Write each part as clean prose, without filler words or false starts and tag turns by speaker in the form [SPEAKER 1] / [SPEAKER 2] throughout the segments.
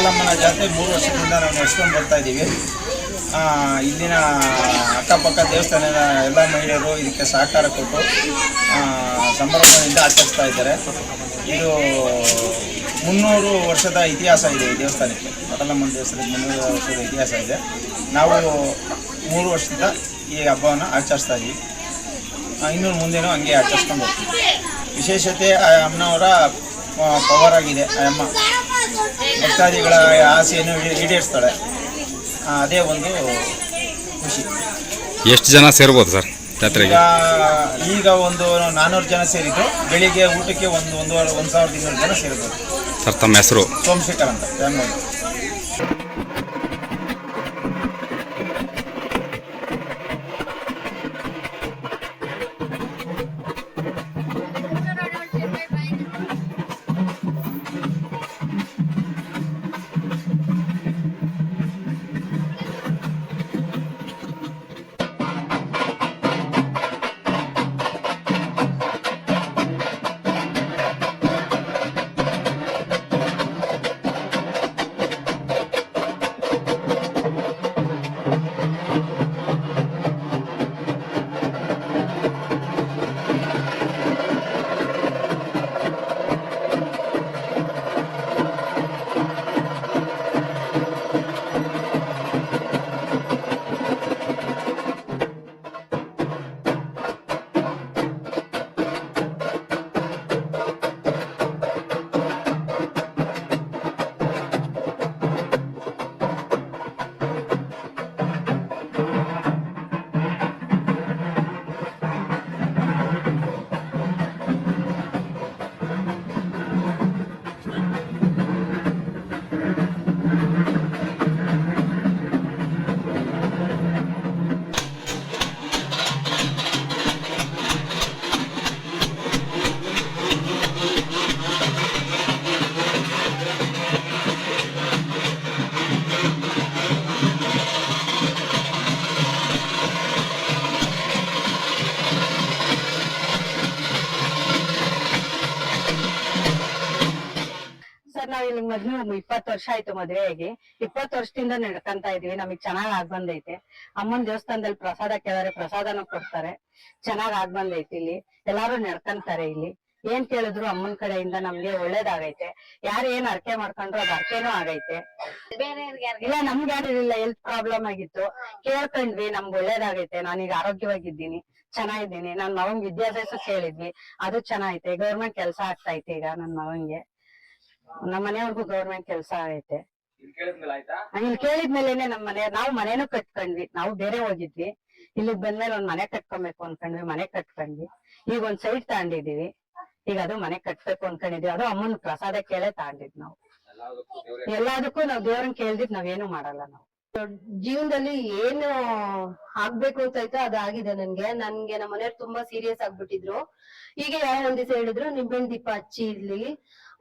[SPEAKER 1] ಪಡಲಮ್ಮನ ಜಾತ್ರೆ 3 ವರ್ಷದಿಂದ ನಾವು ನಡೆಸ್ಕೊಂಡು ಬರ್ತಾ ಇದ್ದೀವಿ. ಇಲ್ಲಿನ ಅಕ್ಕಪಕ್ಕ ದೇವಸ್ಥಾನದ ಎಲ್ಲ ಮಹಿಳೆಯರು ಇದಕ್ಕೆ ಸಹಕಾರ ಕೊಟ್ಟು ಸಂಭ್ರಮದಿಂದ ಆಚರಿಸ್ತಾ ಇದ್ದಾರೆ. ಇದು 300 ವರ್ಷದ ಇತಿಹಾಸ ಇದೆ ಈ ದೇವಸ್ಥಾನಕ್ಕೆ. ಪಡಲಮ್ಮನ ದೇವಸ್ಥಾನಕ್ಕೆ 300 ವರ್ಷದ ಇತಿಹಾಸ ಇದೆ. ನಾವು 3 ವರ್ಷದಿಂದ ಈ ಹಬ್ಬವನ್ನು ಆಚರಿಸ್ತಾ ಇದ್ದೀವಿ. ಇನ್ನು ಮುಂದೇನೂ ಹಂಗೆ ಆಚರಿಸ್ಕೊಂಡು ಹೋಗ್ತೀವಿ. ವಿಶೇಷತೆ ಅಮ್ಮನವರ ಪವರ್ ಆಗಿದೆ. ಅಮ್ಮ ಭಕ್ತಾದಿಗಳ ಆಸೆಯನ್ನು ಈಡೇರಿಸ್ತಾಳೆ. ಅದೇ ಒಂದು ಖುಷಿ.
[SPEAKER 2] ಎಷ್ಟು ಜನ ಸೇರ್ಬೋದು ಸರ್ ಜಾತ್ರೆಗೆ?
[SPEAKER 1] ಈಗ ಒಂದು 400 ಜನ ಸೇರಿದ್ದು. ಬೆಳಿಗ್ಗೆ ಊಟಕ್ಕೆ 1,200 ಜನ ಸೇರ್ಬೋದು
[SPEAKER 2] ಸರ್. ತಮ್ಮ ಹೆಸರು?
[SPEAKER 1] ಸೋಮಶೇಖರ್ ಅಂತ.
[SPEAKER 3] ನಾವಿಲ್ಲಿ ಮೊದ್ಲು 20 ವರ್ಷ ಆಯ್ತು ಮದುವೆಯಾಗಿ. 20 ವರ್ಷದಿಂದ ನಡ್ಕಂತ ಇದೀವಿ. ನಮಗ್ ಚೆನ್ನಾಗ್ ಆಗ್ಬಂದೈತೆ. ಅಮ್ಮನ್ ದೇವಸ್ಥಾನದಲ್ಲಿ ಪ್ರಸಾದ ಕೇಳಿದ್ರೆ ಪ್ರಸಾದನೂ ಕೊಡ್ತಾರೆ. ಚೆನ್ನಾಗ್ ಆಗ್ಬಂದೈತಿ. ಇಲ್ಲಿ ಎಲ್ಲಾರು ನಡ್ಕಂತಾರೆ. ಇಲ್ಲಿ ಏನ್ ಕೇಳಿದ್ರು ಅಮ್ಮನ್ ಕಡೆಯಿಂದ ನಮ್ಗೆ ಒಳ್ಳೇದಾಗೈತೆ. ಯಾರು ಏನ್ ಅರ್ಕೆ ಮಾಡ್ಕೊಂಡ್ರು ಅದ್ ಅರ್ಕೆನೂ ಆಗೈತೆ. ಇಲ್ಲ ನಮ್ಗೆ ಯಾರಿಲ್ಲ, ಹೆಲ್ತ್ ಪ್ರಾಬ್ಲಮ್ ಆಗಿತ್ತು, ಕೇಳ್ಕೊಂಡ್ವಿ, ನಮ್ಗೆ ಒಳ್ಳೇದಾಗೈತೆ. ನಾನೀಗ ಆರೋಗ್ಯವಾಗಿದ್ದೀನಿ, ಚೆನ್ನಾಗಿದ್ದೀನಿ. ನನ್ ಮಗನ್ ವಿದ್ಯಾಭ್ಯಾಸ ಕೇಳಿದ್ವಿ, ಅದು ಚೆನ್ನಾಗೈತೆ. ಗೌರ್ಮೆಂಟ್ ಕೆಲ್ಸ ಆಗ್ತೈತೆ ಈಗ ನನ್ ಮಗನ್ಗೆ. ನಮ್ಮ ಮನೆಯವ್ರಿಗೂ ಗೌರ್ಮೆಂಟ್ ಕೆಲಸ ಆಗೈತೆ. ಇಲ್ಲಿ ಕೇಳಿದ್ಮೇಲೆನೆ ನಾವು ಮನೇನು ಕಟ್ಕೊಂಡ್ವಿ. ನಾವು ಬೇರೆ ಹೋಗಿದ್ವಿ, ಇಲ್ಲಿಗ್ ಬಂದ್ಮೇಲೆ ಒಂದ್ ಮನೆ ಕಟ್ಕೊಬೇಕು ಅನ್ಕೊಂಡ್ವಿ. ಮನೆ ಕಟ್ಕೊಂಡ್ವಿ. ಈಗ ಒಂದ್ ಸೈಟ್ ತಗೊಂಡಿದೀವಿ. ಈಗ ಅದು ಮನೆ ಕಟ್ಬೇಕು ಅನ್ಕೊಂಡಿದ್ವಿ. ಅದು ಅಮ್ಮನ ಪ್ರಸಾದ ಕೇಳೇ ತಗೊಂಡಿದ್ ನಾವು. ಎಲ್ಲದಕ್ಕೂ ನಾವ್ ದೇವ್ರನ್ ಕೇಳ್ದಿದ್ ನಾವೇನು ಮಾಡಲ್ಲ. ನಾವು
[SPEAKER 4] ಜೀವನದಲ್ಲಿ ಏನು ಆಗ್ಬೇಕು ಅಂತ ಆಯ್ತಾ ಅದಾಗಿದೆ ನನ್ಗೆ. ನಮ್ಮ ಮನೆಯವ್ರು ತುಂಬಾ ಸೀರಿಯಸ್ ಆಗ್ಬಿಟ್ಟಿದ್ರು. ಈಗ ಯಾವ ಒಂದ್ ದಿವಸ ಹೇಳಿದ್ರು ನಿಂಬೆಹಣ್ಣು ದೀಪ ಹಚ್ಚಿ ಇಲ್ಲಿ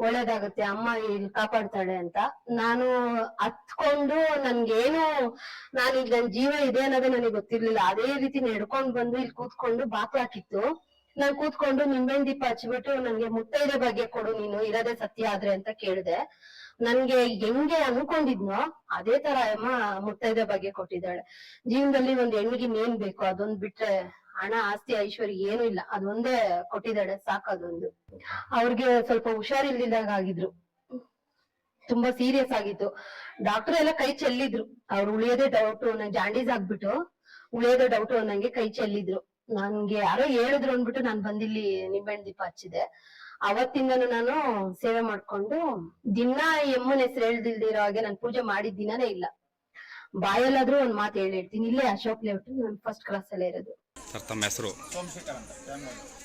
[SPEAKER 4] ಒಳ್ಳೇದಾಗುತ್ತೆ, ಅಮ್ಮ ಇಲ್ಲಿ ಕಾಪಾಡ್ತಾಳೆ ಅಂತ. ನಾನು ಹತ್ಕೊಂಡು ನನ್ಗೇನು ನಾನೀಗ ನನ್ ಜೀವ ಇದೆ ಅನ್ನೋದೇ ನನಗೆ ಗೊತ್ತಿರ್ಲಿಲ್ಲ. ಅದೇ ರೀತಿ ನಡ್ಕೊಂಡ್ ಬಂದು ಇಲ್ಲಿ ಕೂತ್ಕೊಂಡು ಬಾಕ್ಲಾಕಿತ್ತು. ನಾನ್ ಕೂತ್ಕೊಂಡು ನಿಂಬೆಹಣ್ಣು ದೀಪ ಹಚ್ಬಿಟ್ಟು ನನ್ಗೆ ಮುತ್ತೈದೆ ಬಗ್ಗೆ ಕೊಡು ನೀನು, ಇರೋದೇ ಸತ್ಯ ಆದ್ರೆ ಅಂತ ಕೇಳ್ದೆ. ನನ್ಗೆ ಹೆಂಗೆ ಅನ್ಕೊಂಡಿದ್ನೋ ಅದೇ ತರ ಅಮ್ಮ ಮುತ್ತೈದೆ ಬಗ್ಗೆ ಕೊಟ್ಟಿದ್ದಾಳೆ. ಜೀವನದಲ್ಲಿ ಒಂದ್ ಹೆಣ್ಣಿಗೆ ಏನ್ ಬೇಕು ಅದೊಂದ್ ಬಿಟ್ರೆ ಹಣ ಆಸ್ತಿ ಐಶ್ವರ್ಯ ಏನು ಇಲ್ಲ, ಅದೊಂದೇ ಕೊಟ್ಟಿದ್ದಾಳೆ, ಸಾಕದೊಂದು. ಅವ್ರಿಗೆ ಸ್ವಲ್ಪ ಹುಷಾರಿಲ್ದಿದ್ದಾಗ ಆಗಿದ್ರು, ತುಂಬಾ ಸೀರಿಯಸ್ ಆಗಿತ್ತು. ಡಾಕ್ಟರ್ ಎಲ್ಲ ಕೈ ಚೆಲ್ಲಿದ್ರು. ಅವ್ರು ಉಳಿಯೋದೇ ಡೌಟ್, ನಂಗೆ ಜಾಂಡೀಸ್ ಆಗ್ಬಿಟ್ಟು ಉಳಿಯೋದೇ ಡೌಟ್ ನಂಗೆ ಕೈ ಚೆಲ್ಲಿದ್ರು. ನನ್ಗೆ ಯಾರೋ ಹೇಳಿದ್ರು ಅಂದ್ಬಿಟ್ಟು ನಾನ್ ಬಂದಿಲ್ಲಿ ನಿಂಬೆಹಣ್ಣು ದೀಪ ಹಚ್ಚಿದೆ. ಅವತ್ತಿಂದನು ನಾನು ಸೇವೆ ಮಾಡ್ಕೊಂಡು ದಿನ ಎಮ್ಮನ ಹೆಸರು ಹೇಳ್ದಿಲ್ದಿರೋ ಹಾಗೆ ನಾನು ಪೂಜೆ ಮಾಡಿದ ದಿನನೇ ಇಲ್ಲ. ಬಾಯಲ್ಲಾದ್ರೂ ಒಂದ್ ಮಾತು ಹೇಳ್ತೀನಿ. ಇಲ್ಲೇ ಅಶೋಕ್ ಲೇಔಟ್, ನಾನು ಫಸ್ಟ್ ಕ್ಲಾಸ್ ಅಲ್ಲೇ ಇರೋದು.
[SPEAKER 2] ತಮ್ಮ ಹೆಸರು?
[SPEAKER 1] ಸೋಮಶೇಖರ್ ಅಂತ.